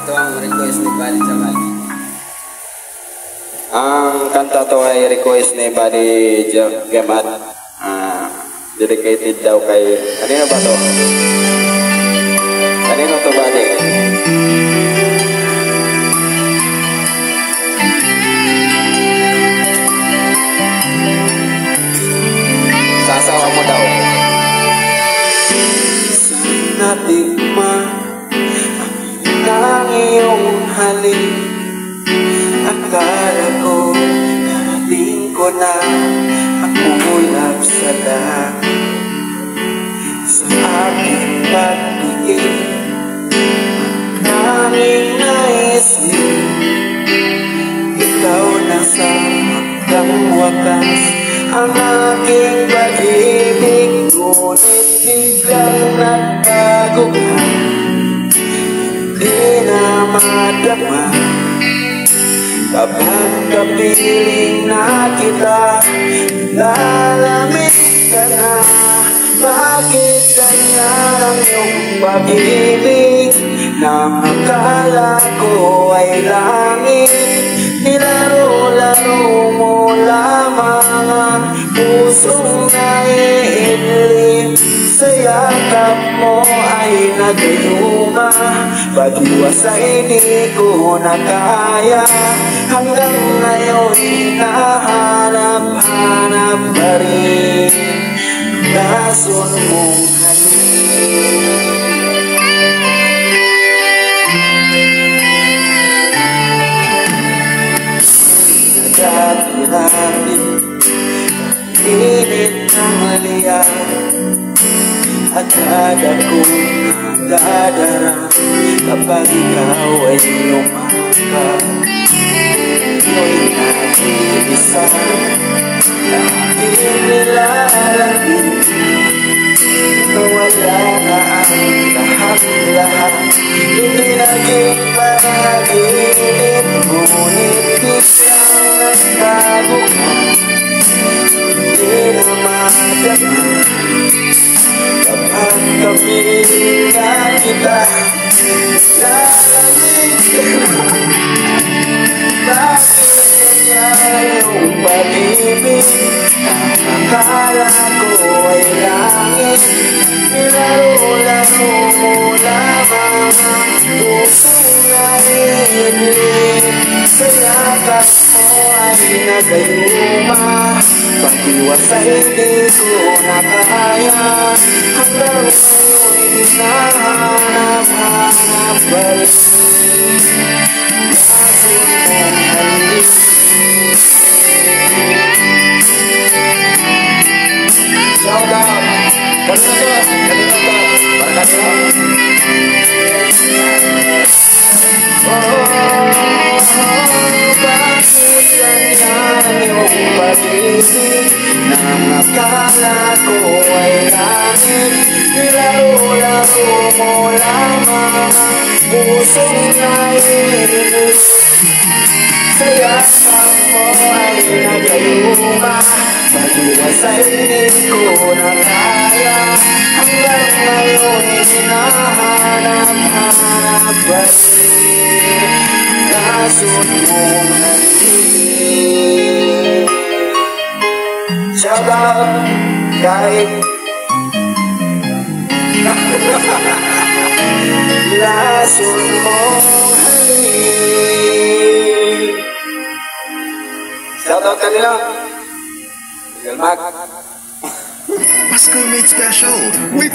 Ito ang request ni Buddy Jamal. Ang kanta to ay request ni Buddy Jamal. Dedicated daw kay... Kanino ba to? Kanino to, Buddy? Sasawa mo daw. Natikma ang iyong halik. Akala ko narating ko na ang ulap sa langit. Sa aking pagtingin, ang aming naisip, ikaw na sa hanggang wakas ang aking pag-ibig. Ngunit biglang nagbago ka, hindi na madama. Kapag kapiling na kita, lalamig ka na. Bakit ganyan ang iyong pag-ibig na akala ko ay langit? Nilaro-laro mo lamang ang pusong naiinlim. Sa yakap mo ay nagayuma, pag-iwasay di ko na kaya. Hanggang ngayon hinahanap-hanap pa rin lason mong halik. Dati-dati init ng liyan, agad akong dadara kapag ikaw ay lumakad. Nga'y nag-iisa, aking nilalagin, nawala na ang lahat-lahat. Hindi naging panaginip, ngunit biglang nagbago ka. Hindi na madama kapag kapiling na kita, lalamig ka na. Bakit ganyan yung pag-ibig na akala ko ay langit? Nilaro-laro mo lamang ang pusong naiinip. Sa yakap mo ay nagayuma, pag-iwasay di ko na kaya. Hanggang ngayon hinahanap-hanap pa rin lason mong halik. Shout out! Kanina to! Para kanina! Bakit ganyan yung pag-ibig na akala ko ay langit? Nilaro-laro mo lamang ang pusong naiinip. Sa yakap mo ay nagayuma, pag-iwasay di ko na kaya. Hanggang ngayon hinahanap-hanap pa rin lason mong halik. Shout out kahit lason mong halik. Shout out kanila Miguel Mac. Pasko made special with